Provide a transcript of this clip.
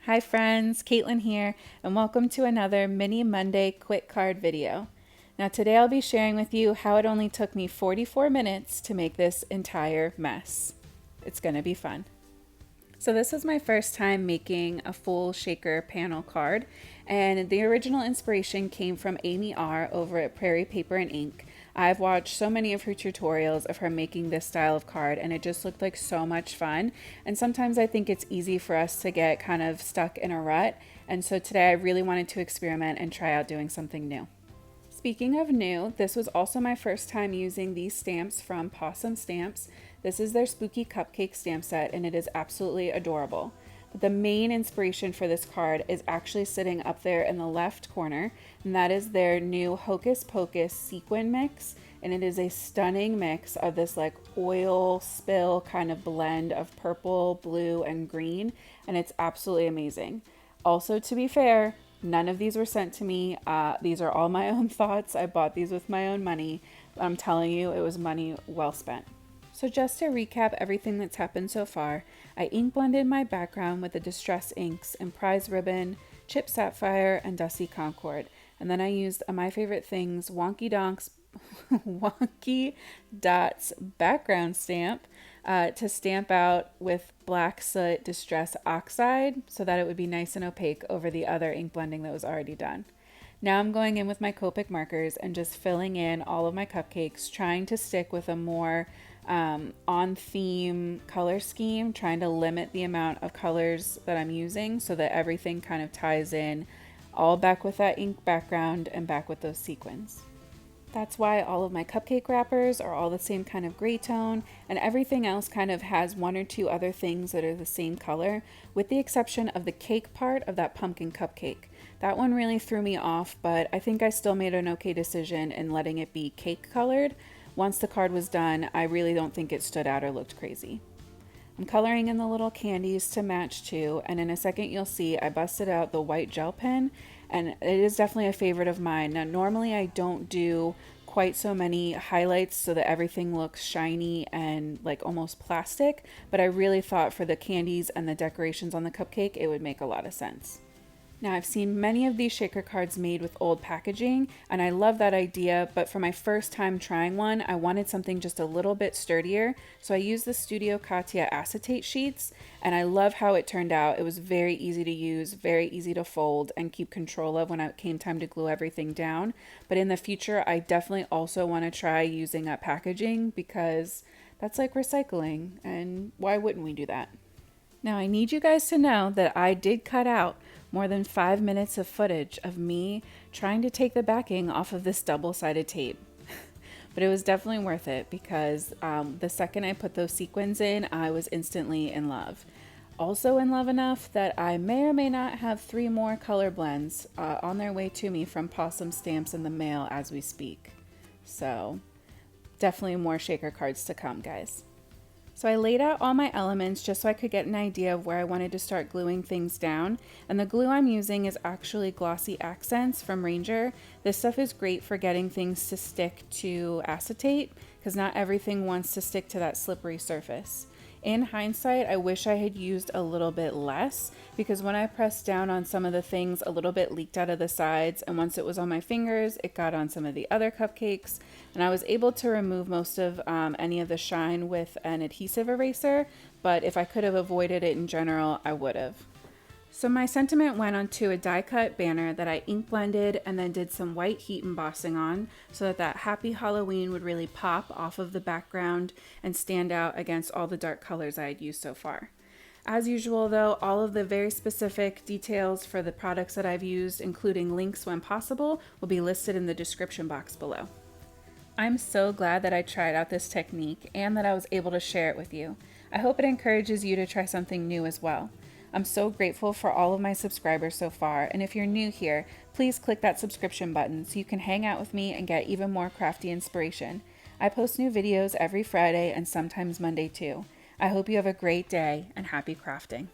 Hi friends, Caitlin here, and welcome to another Mini Monday Quick Card video. Now today I'll be sharing with you how it only took me 44 minutes to make this entire mess. It's gonna be fun. So this is my first time making a full shaker panel card, and the original inspiration came from AmyR over at Prairie Paper and Ink. I've watched so many of her tutorials of her making this style of card, and it just looked like so much fun. And sometimes I think it's easy for us to get kind of stuck in a rut, and so today I really wanted to experiment and try out doing something new. Speaking of new, this was also my first time using these stamps from Pawsome Stamps. This is their Spooky Cupcake stamp set, and it is absolutely adorable. But the main inspiration for this card is actually sitting up there in the left corner, and that is their new Hocus Pocus sequin mix. And it is a stunning mix of this like oil spill kind of blend of purple, blue, and green, and it's absolutely amazing. Also, to be fair, none of these were sent to me. These are all my own thoughts. I bought these with my own money. I'm telling you, it was money well spent. So just to recap everything that's happened so far, I ink blended my background with the Distress inks in Prize Ribbon, Chip Sapphire, and Dusty Concord. And then I used My Favorite Things Wonky Dots background stamp to stamp out with Black Soot Distress Oxide so that it would be nice and opaque over the other ink blending that was already done. Now I'm going in with my Copic markers and just filling in all of my cupcakes, trying to stick with a more on-theme color scheme, trying to limit the amount of colors that I'm using so that everything kind of ties in, all back with that ink background and back with those sequins. That's why all of my cupcake wrappers are all the same kind of gray tone, and everything else kind of has one or two other things that are the same color, with the exception of the cake part of that pumpkin cupcake. That one really threw me off, but I think I still made an okay decision in letting it be cake colored. Once the card was done, I really don't think it stood out or looked crazy. I'm coloring in the little candies to match too, and in a second you'll see I busted out the white gel pen, and it is definitely a favorite of mine. Now normally I don't do quite so many highlights so that everything looks shiny and like almost plastic, but I really thought for the candies and the decorations on the cupcake it would make a lot of sense. Now I've seen many of these shaker cards made with old packaging, and I love that idea, but for my first time trying one, I wanted something just a little bit sturdier, so I used the Studio Katia acetate sheets, and I love how it turned out. It was very easy to use, very easy to fold and keep control of when it came time to glue everything down. But in the future, I definitely also want to try using up packaging because that's like recycling, and why wouldn't we do that? Now I need you guys to know that I did cut out more than 5 minutes of footage of me trying to take the backing off of this double-sided tape. But it was definitely worth it because the second I put those sequins in, I was instantly in love. Also in love enough that I may or may not have 3 more color blends on their way to me from Pawsome Stamps in the mail as we speak. So definitely more shaker cards to come, guys. So I laid out all my elements just so I could get an idea of where I wanted to start gluing things down. And the glue I'm using is actually Glossy Accents from Ranger. This stuff is great for getting things to stick to acetate because not everything wants to stick to that slippery surface. In hindsight, I wish I had used a little bit less because when I pressed down on some of the things, a little bit leaked out of the sides, and once it was on my fingers, it got on some of the other cupcakes, and I was able to remove most of any of the shine with an adhesive eraser, but if I could have avoided it in general, I would have. So my sentiment went onto a die cut banner that I ink blended and then did some white heat embossing on so that that Happy Halloween would really pop off of the background and stand out against all the dark colors I had used so far. As usual though, all of the very specific details for the products that I've used, including links when possible, will be listed in the description box below. I'm so glad that I tried out this technique and that I was able to share it with you. I hope it encourages you to try something new as well. I'm so grateful for all of my subscribers so far, and if you're new here, please click that subscription button so you can hang out with me and get even more crafty inspiration. I post new videos every Friday and sometimes Monday too. I hope you have a great day and happy crafting.